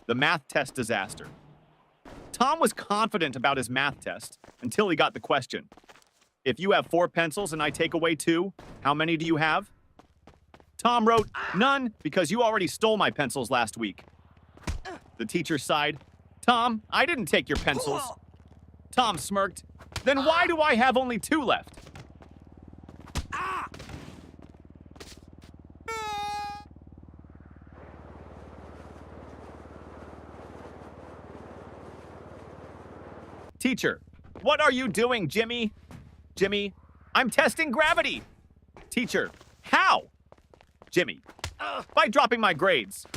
The math test disaster. Tom was confident about his math test until he got the question. If you have 4 pencils and I take away 2, how many do you have? Tom wrote, none, because you already stole my pencils last week. The teacher sighed. Tom, I didn't take your pencils. Tom smirked. Then why do I have only 2 left? Teacher, what are you doing, Jimmy? Jimmy, I'm testing gravity. Teacher, how? Jimmy, by dropping my grades.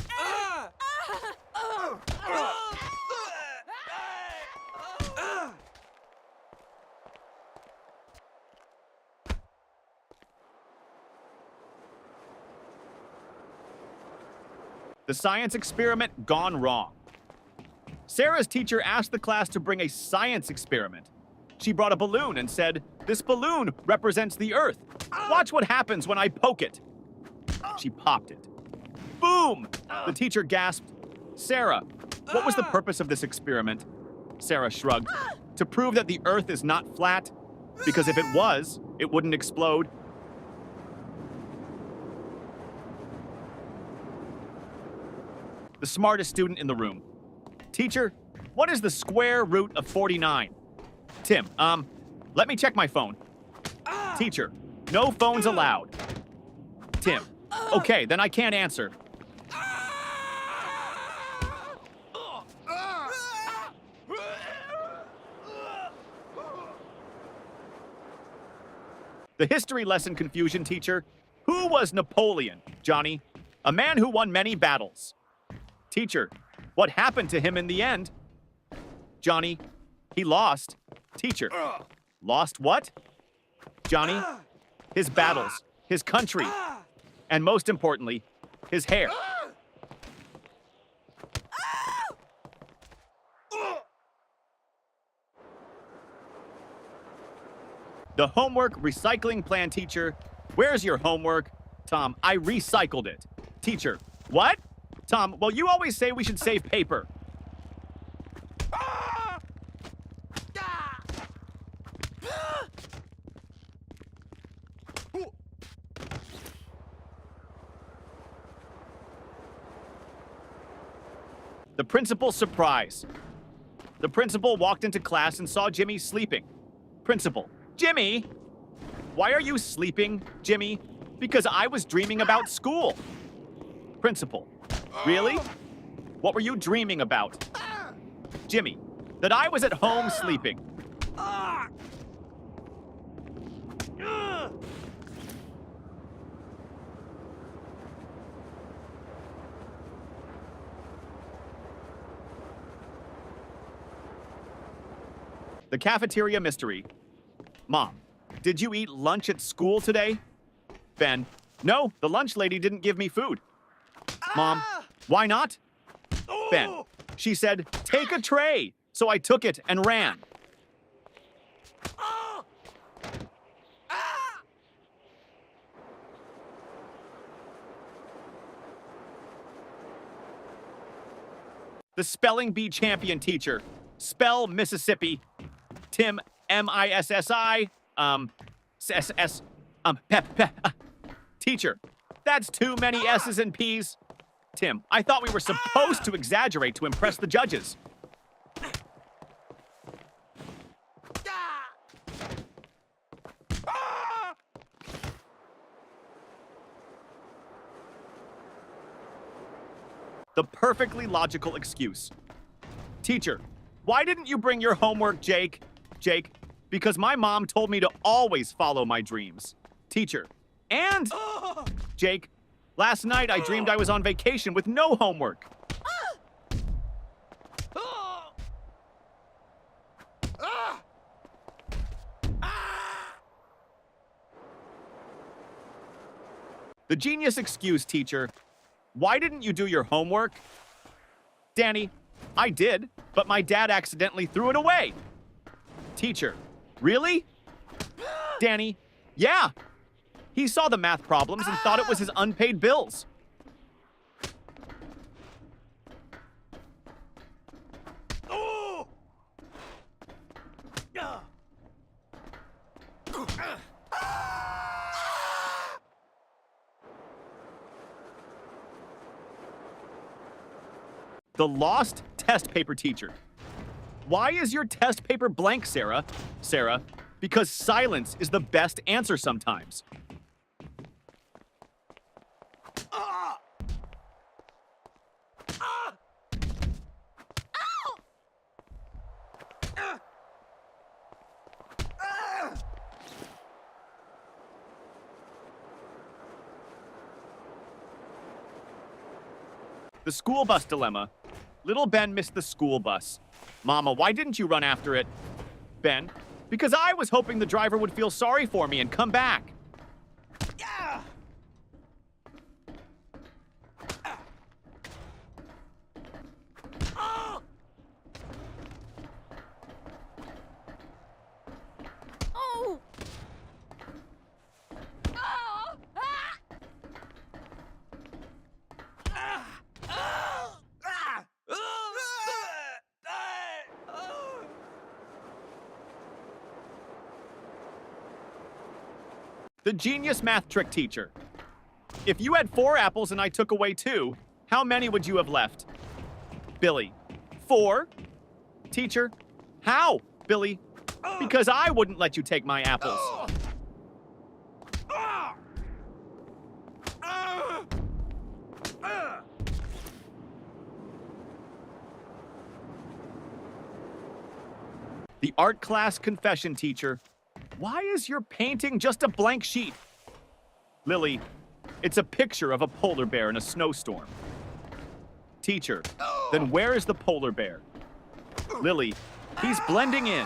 The science experiment gone wrong. Sarah's teacher asked the class to bring a science experiment. She brought a balloon and said, "This balloon represents the Earth. Watch what happens when I poke it." She popped it. Boom! The teacher gasped, "Sarah, what was the purpose of this experiment?" Sarah shrugged. "To prove that the Earth is not flat, because if it was, it wouldn't explode." The smartest student in the room. Teacher, what is the square root of 49? Tim, let me check my phone. Teacher, no phones allowed. Tim, okay, then I can't answer. The history lesson confusion teacher. Who was Napoleon, Johnny? A man who won many battles. Teacher, what happened to him in the end? Johnny, he lost. Teacher, lost what? Johnny, his battles, his country, and most importantly, his hair. The homework recycling plan teacher. Where's your homework? Tom, I recycled it. Teacher, what? Tom, well, you always say we should save paper. The principal's surprise. The principal walked into class and saw Jimmy sleeping. Principal, Jimmy! Why are you sleeping, Jimmy? Because I was dreaming about school. Principal, really? What were you dreaming about? Jimmy, that I was at home sleeping. The cafeteria mystery. Mom, did you eat lunch at school today? Ben, no, the lunch lady didn't give me food. Mom, why not? Ben, she said, take a tray. So I took it and ran. The spelling bee champion teacher. Spell Mississippi. Tim, M-I-S-S-I, S-S, Teacher, that's too many S's and P's. Tim, I thought we were supposed to exaggerate to impress the judges. The perfectly logical excuse. Teacher, why didn't you bring your homework, Jake? Jake, because my mom told me to always follow my dreams. Teacher, and Jake, last night I dreamed I was on vacation with no homework. The genius excuse, teacher. Why didn't you do your homework? Danny, I did, but my dad accidentally threw it away. Teacher, really? Danny, yeah. He saw the math problems and thought it was his unpaid bills. The lost test paper teacher. Why is your test paper blank, Sarah? Sarah, because silence is the best answer sometimes. The school bus dilemma. Little Ben missed the school bus. Mama, why didn't you run after it? Ben, because I was hoping the driver would feel sorry for me and come back. Yeah. Oh. Oh. The genius math trick teacher. If you had 4 apples and I took away 2, how many would you have left? Billy, 4? Teacher, how? Billy, because I wouldn't let you take my apples. The art class confession teacher. Why is your painting just a blank sheet? Lily, it's a picture of a polar bear in a snowstorm. Teacher, then where is the polar bear? Lily, he's blending in.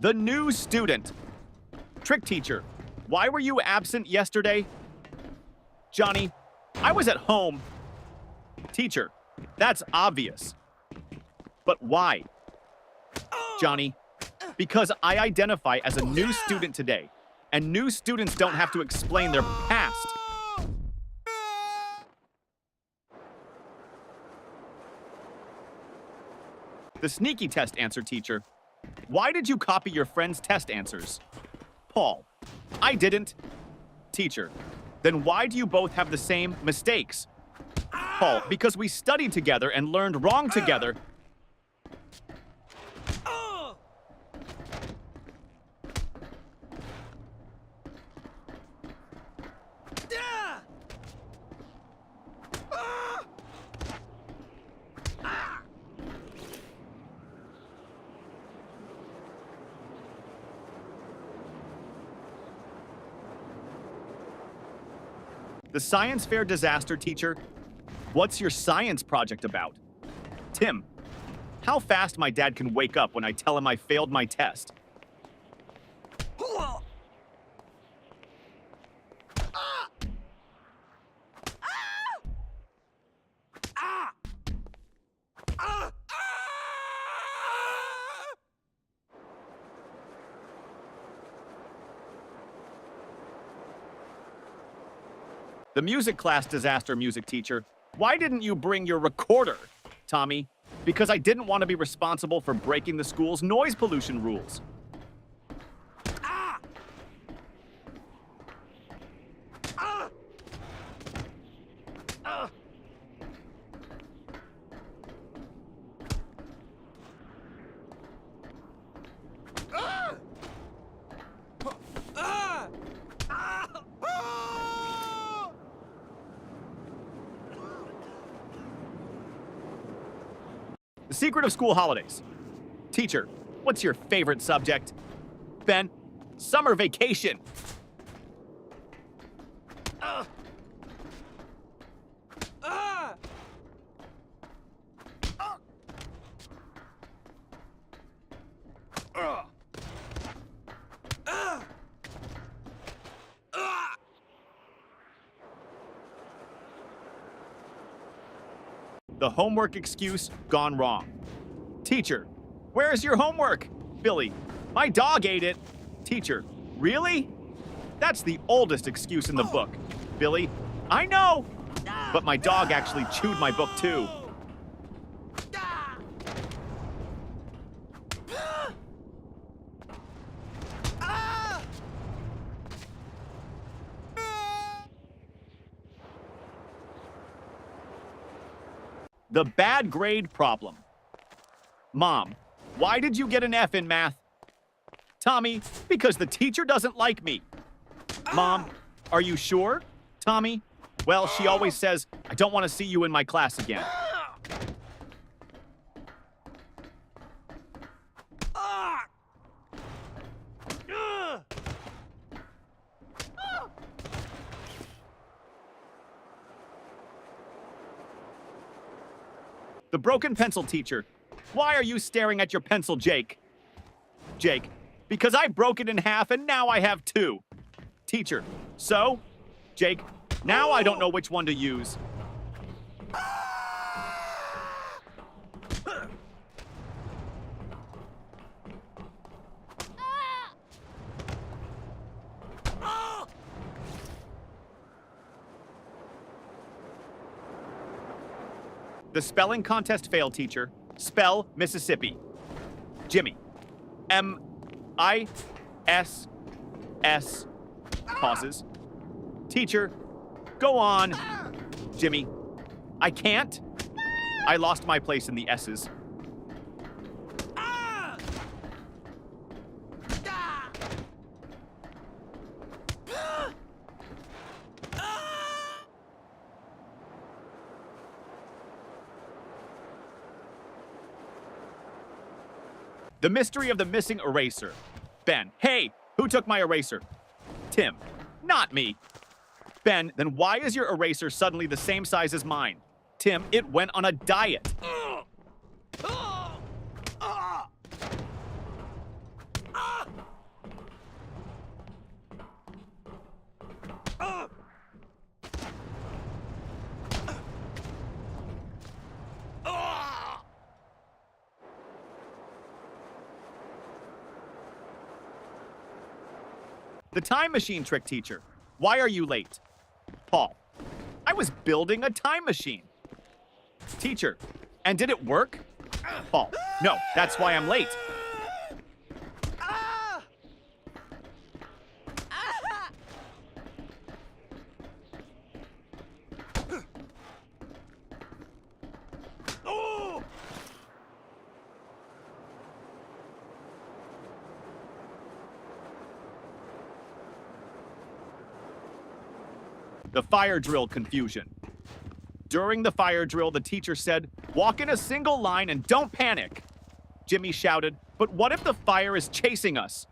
The new student. Trick teacher, why were you absent yesterday? Johnny, I was at home. Teacher, that's obvious. But why? Johnny, because I identify as a new student today, and new students don't have to explain their past. The sneaky test answer teacher. Why did you copy your friend's test answers? Paul, I didn't. Teacher, then why do you both have the same mistakes? Paul, because we studied together and learned wrong together. The science fair disaster teacher. What's your science project about? Tim, how fast my dad can wake up when I tell him I failed my test. The music class disaster music teacher. Why didn't you bring your recorder? Tommy, because I didn't want to be responsible for breaking the school's noise pollution rules. The secret of school holidays. Teacher, what's your favorite subject? Ben, summer vacation. The homework excuse gone wrong. Teacher, where's your homework? Billy, my dog ate it. Teacher, really? That's the oldest excuse in the book. Billy, I know. But my dog actually chewed my book too. The bad grade problem. Mom, why did you get an F in math? Tommy, because the teacher doesn't like me. Mom, are you sure? Tommy, well, she always says, I don't want to see you in my class again. The broken pencil teacher. Why are you staring at your pencil, Jake? Jake, because I broke it in half and now I have two. Teacher, so? Jake, now I don't know which one to use. The spelling contest failed, teacher. Spell Mississippi. Jimmy. M-I-S-S. Pauses. Teacher, go on. Jimmy. I can't. I lost my place in the S's. The mystery of the missing eraser. Ben, hey, who took my eraser? Tim, not me. Ben, then why is your eraser suddenly the same size as mine? Tim, it went on a diet. The time machine trick teacher. Why are you late? Paul. I was building a time machine. Teacher. And did it work? Paul. No, that's why I'm late. The fire drill confusion. During the fire drill, the teacher said, walk in a single line and don't panic. Jimmy shouted, but what if the fire is chasing us?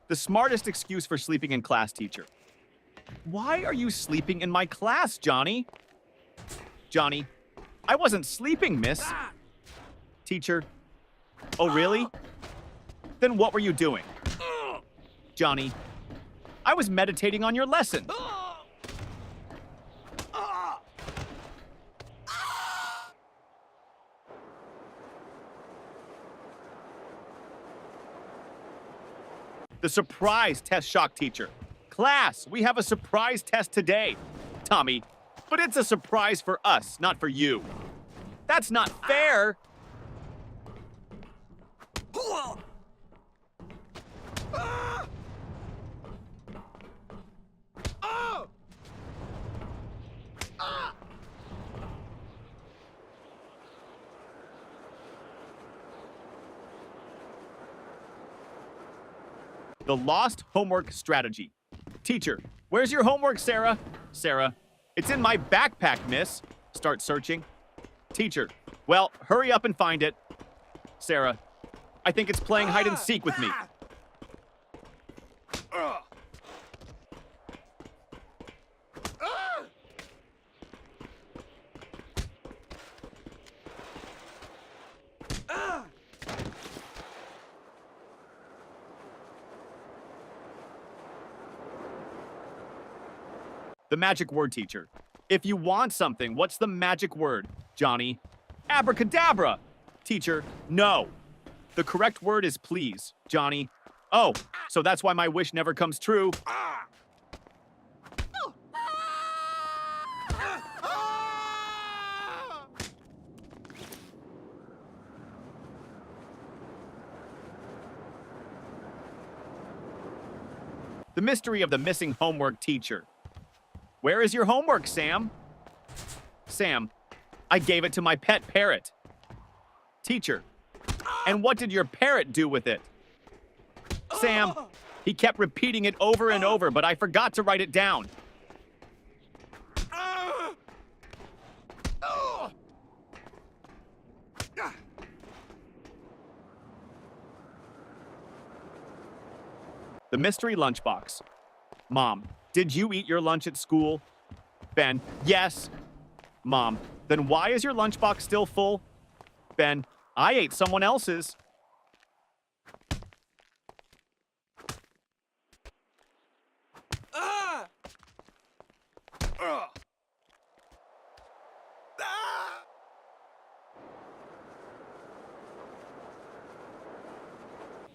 The smartest excuse for sleeping in class, teacher. Why are you sleeping in my class, Johnny? Johnny, I wasn't sleeping, miss. Teacher, oh really? Then what were you doing? Johnny, I was meditating on your lesson. The surprise test shock teacher. Class, we have a surprise test today. Tommy, but it's a surprise for us, not for you. That's not fair. The lost homework strategy. Teacher, where's your homework, Sarah? Sarah, it's in my backpack, miss. Start searching. Teacher, well, hurry up and find it. Sarah, I think it's playing hide and seek with me. The magic word, teacher. If you want something, what's the magic word, Johnny? Abracadabra! Teacher, no. The correct word is please, Johnny. Oh, so that's why my wish never comes true. The mystery of the missing homework teacher. Where is your homework, Sam? Sam, I gave it to my pet parrot. Teacher, and what did your parrot do with it? Sam, he kept repeating it over and over, but I forgot to write it down. The mystery lunchbox. Mom, did you eat your lunch at school? Ben, yes. Mom, then why is your lunchbox still full? Ben, I ate someone else's.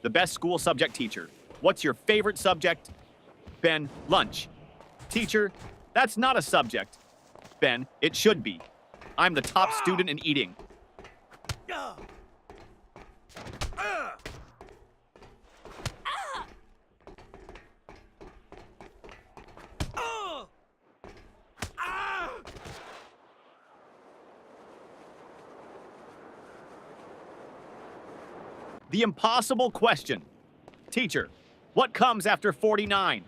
The best school subject teacher. What's your favorite subject? Ben, lunch. Teacher, that's not a subject. Ben, it should be. I'm the top student in eating. The impossible question. Teacher, what comes after 49?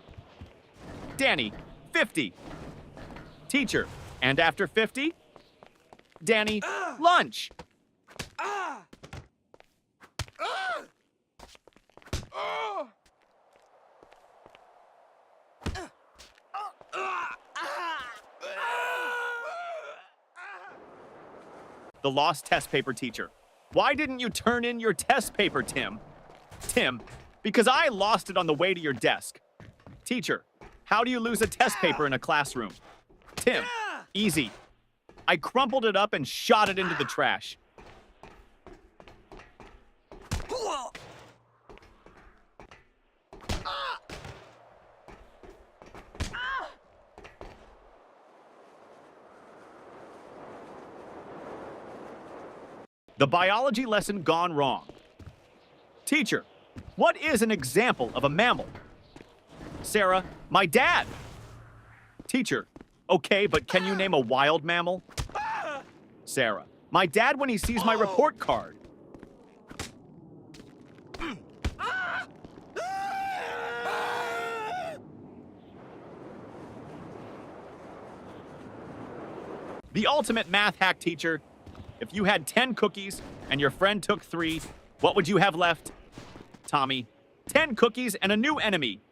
Danny, 50. Teacher, and after 50? Danny, lunch. The lost test paper teacher. Why didn't you turn in your test paper, Tim? Tim, because I lost it on the way to your desk. Teacher, how do you lose a test paper in a classroom? Tim, easy. I crumpled it up and shot it into the trash. The biology lesson gone wrong. Teacher, what is an example of a mammal? Sarah, my dad. Teacher, okay, but can you name a wild mammal? Sarah, my dad when he sees my report card. The ultimate math hack teacher. If you had 10 cookies and your friend took 3, what would you have left? Tommy, 10 cookies and a new enemy.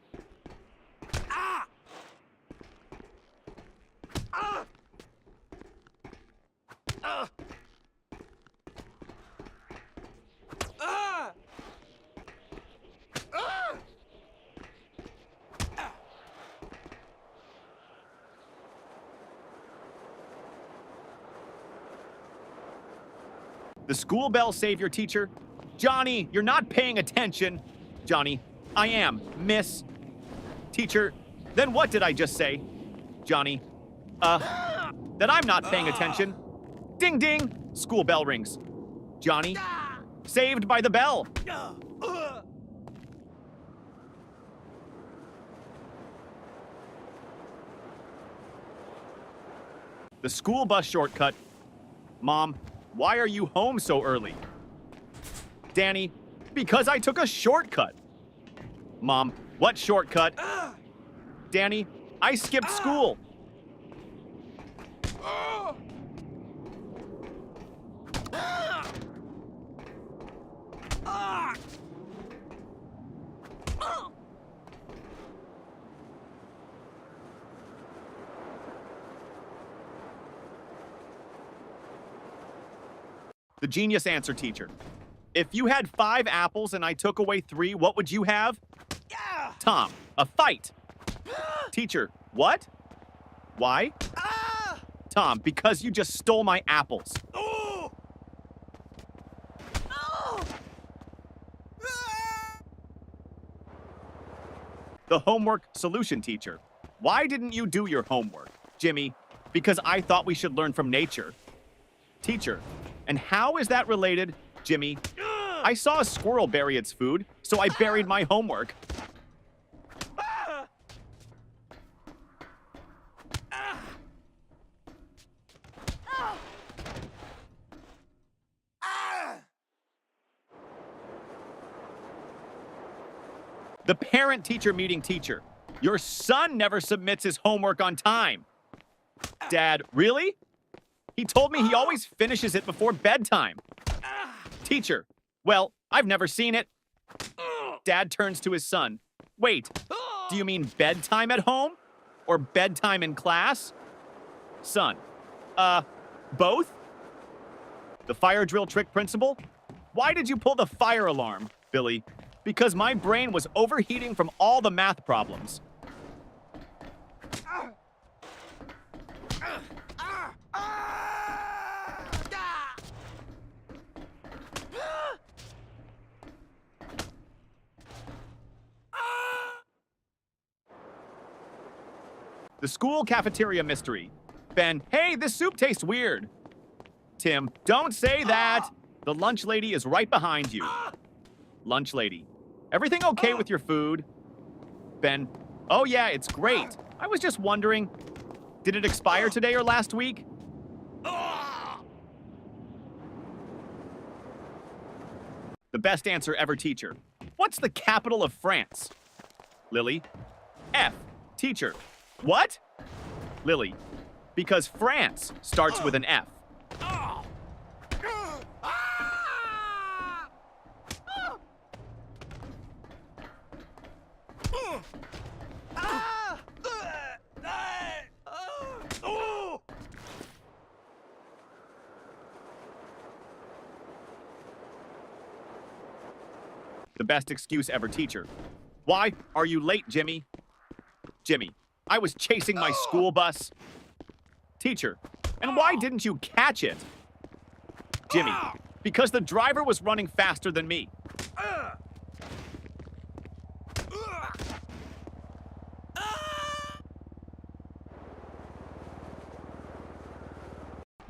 The school bell savior teacher. Johnny, you're not paying attention. Johnny, I am, miss. Teacher, then what did I just say? Johnny, that I'm not paying attention. Ding ding, school bell rings. Johnny, saved by the bell. The school bus shortcut. Mom, why are you home so early? Danny, because I took a shortcut. Mom, what shortcut? Danny, I skipped school. The genius answer teacher. If you had 5 apples and I took away 3, what would you have? Tom, a fight. Teacher, what? Why? Tom, because you just stole my apples. The homework solution teacher. Why didn't you do your homework? Jimmy, because I thought we should learn from nature. Teacher, and how is that related? Jimmy, I saw a squirrel bury its food, so I buried my homework. The parent-teacher meeting teacher. Your son never submits his homework on time. Dad, really? He told me he always finishes it before bedtime. Teacher, well, I've never seen it. Dad turns to his son. Wait, do you mean bedtime at home? Or bedtime in class? Son, both? The fire drill trick principal? Why did you pull the fire alarm, Billy? Because my brain was overheating from all the math problems. The school cafeteria mystery. Ben, hey, this soup tastes weird. Tim, don't say that. The lunch lady is right behind you. Lunch lady, everything okay with your food? Ben, oh yeah, it's great. I was just wondering, did it expire today or last week? The best answer ever teacher. What's the capital of France? Lily, F. Teacher, what? Lily, because France starts with an F. The best excuse ever teacher. Why are you late, Jimmy? Jimmy, I was chasing my school bus. Teacher, and why didn't you catch it? Jimmy, because the driver was running faster than me.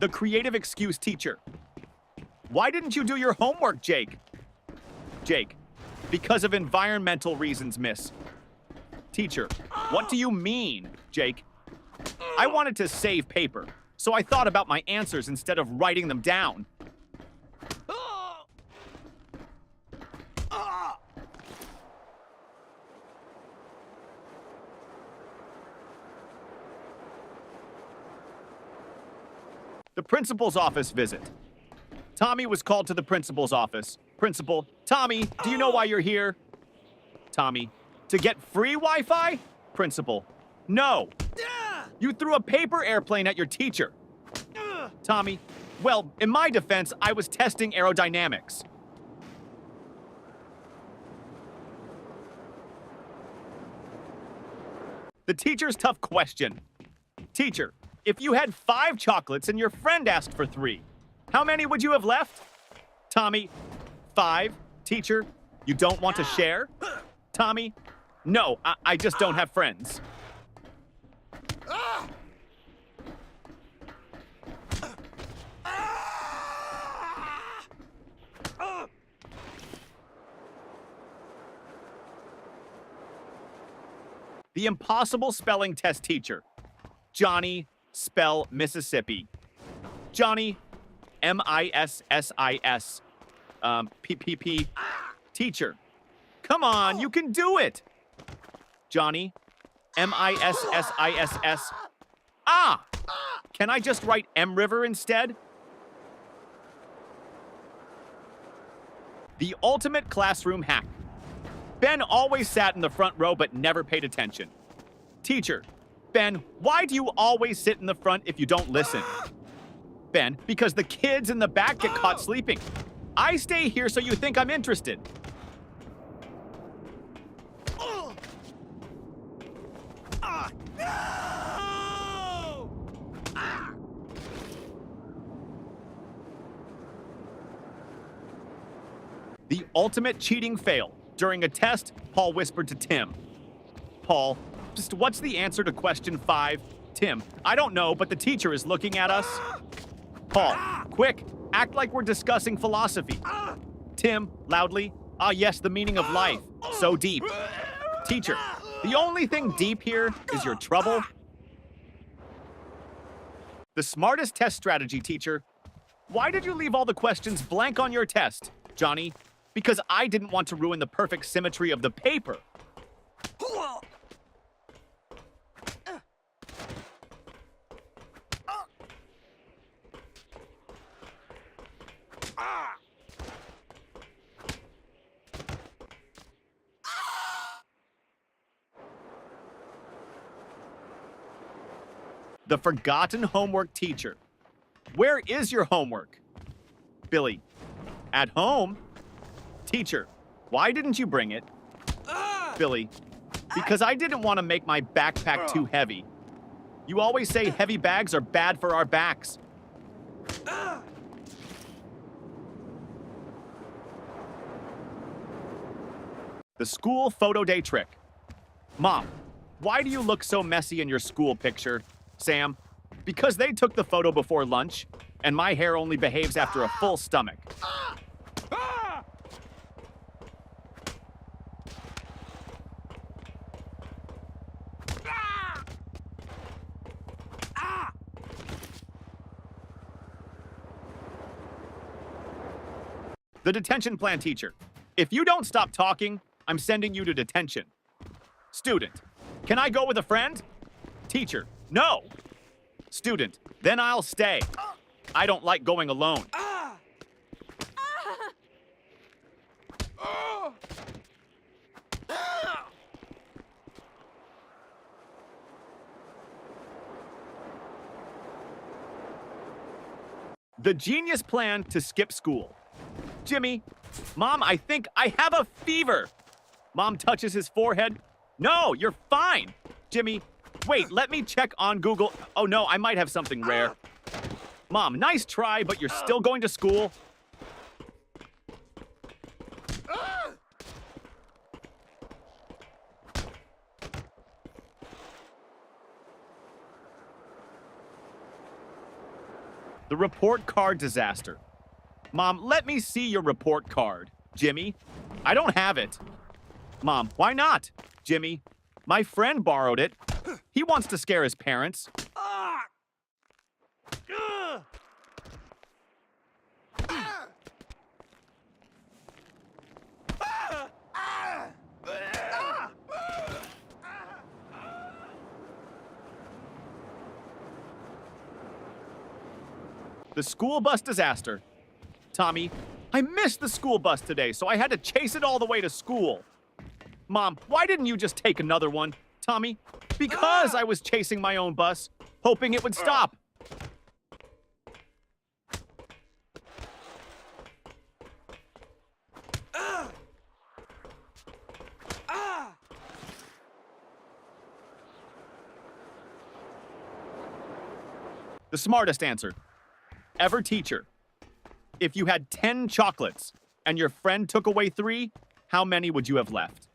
The creative excuse teacher. Why didn't you do your homework, Jake? Jake, because of environmental reasons, miss. Teacher, what do you mean, Jake? I wanted to save paper, so I thought about my answers instead of writing them down. The principal's office visit. Tommy was called to the principal's office. Principal, Tommy, do you know why you're here? Tommy, to get free Wi-Fi? Principal, no. You threw a paper airplane at your teacher. Tommy, well, in my defense, I was testing aerodynamics. The teacher's tough question. Teacher, if you had 5 chocolates and your friend asked for 3, how many would you have left? Tommy, 5. Teacher, you don't want to share? Tommy, no, I just don't have friends. The impossible spelling test teacher. Johnny, spell Mississippi. Johnny, M-I-S-S-I-S. P-P-P. Teacher, come on, you can do it. Johnny, M-I-S-S-I-S-S. Ah! Can I just write M River instead? The ultimate classroom hack. Ben always sat in the front row but never paid attention. Teacher, Ben, why do you always sit in the front if you don't listen? Ben, because the kids in the back get caught sleeping. I stay here so you think I'm interested. The ultimate cheating fail. During a test, Paul whispered to Tim. Paul, just what's the answer to question 5? Tim, I don't know, but the teacher is looking at us. Paul, quick, act like we're discussing philosophy. Tim, loudly, ah yes, the meaning of life. So deep. Teacher, the only thing deep here is your trouble. The smartest test strategy, teacher. Why did you leave all the questions blank on your test, Johnny? Because I didn't want to ruin the perfect symmetry of the paper. The forgotten homework teacher. Where is your homework? Billy, at home? Teacher, why didn't you bring it? Billy, because I didn't want to make my backpack too heavy. You always say heavy bags are bad for our backs. The school photo day trick. Mom, why do you look so messy in your school picture? Sam, because they took the photo before lunch, and my hair only behaves after a full stomach. The detention plan teacher. If you don't stop talking, I'm sending you to detention. Student, can I go with a friend? Teacher, no. Student, then I'll stay. I don't like going alone. The genius plan to skip school. Jimmy, Mom, I think I have a fever. Mom touches his forehead. No, you're fine. Jimmy, wait, let me check on Google. Oh no, I might have something rare. Mom, nice try, but you're still going to school. The report card disaster. Mom, let me see your report card. Jimmy, I don't have it. Mom, why not? Jimmy, my friend borrowed it. He wants to scare his parents. The school bus disaster. Tommy, I missed the school bus today, so I had to chase it all the way to school. Mom, why didn't you just take another one? Tommy, because I was chasing my own bus, hoping it would stop. The smartest answer. Ever teacher. If you had 10 chocolates and your friend took away 3, how many would you have left?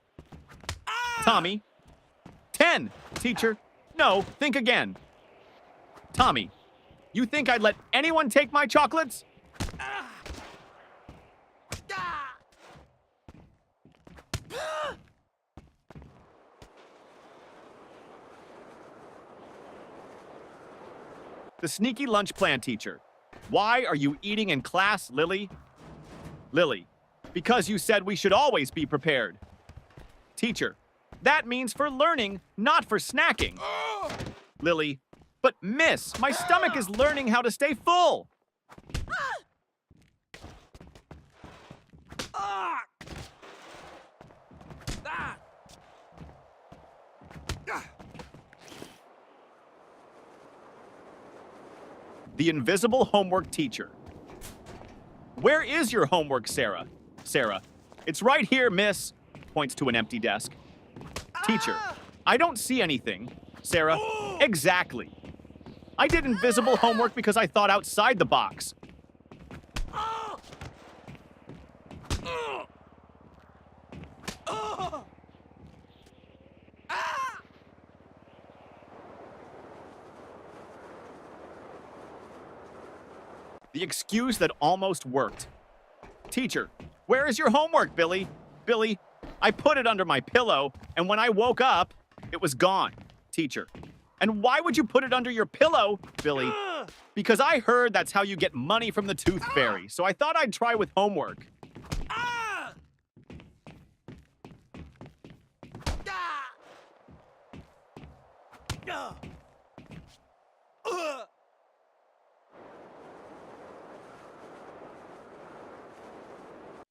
Tommy. 10, teacher. No, think again. Tommy, you think I'd let anyone take my chocolates? The sneaky lunch plan teacher. Why are you eating in class, Lily? Lily, because you said we should always be prepared. Teacher, that means for learning, not for snacking. Lily, but miss, my stomach is learning how to stay full. The invisible homework teacher. Where is your homework, Sarah? Sarah, it's right here, miss. Points to an empty desk. Teacher, I don't see anything. Sarah, exactly. I did invisible homework because I thought outside the box. The excuse that almost worked. Teacher, where is your homework, Billy? Billy, I put it under my pillow, and when I woke up, it was gone. Teacher, and why would you put it under your pillow, Billy? Because I heard that's how you get money from the Tooth Fairy, so I thought I'd try with homework.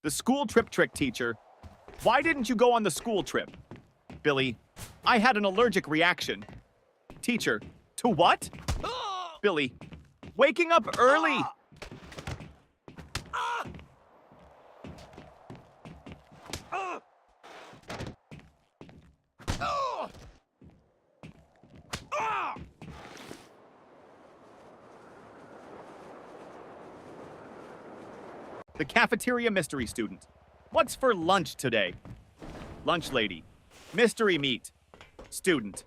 The school trip trick, teacher. Why didn't you go on the school trip? Billy, I had an allergic reaction. Teacher, to what? Billy, waking up early. The cafeteria mystery student. What's for lunch today? Lunch lady. Mystery meat. Student.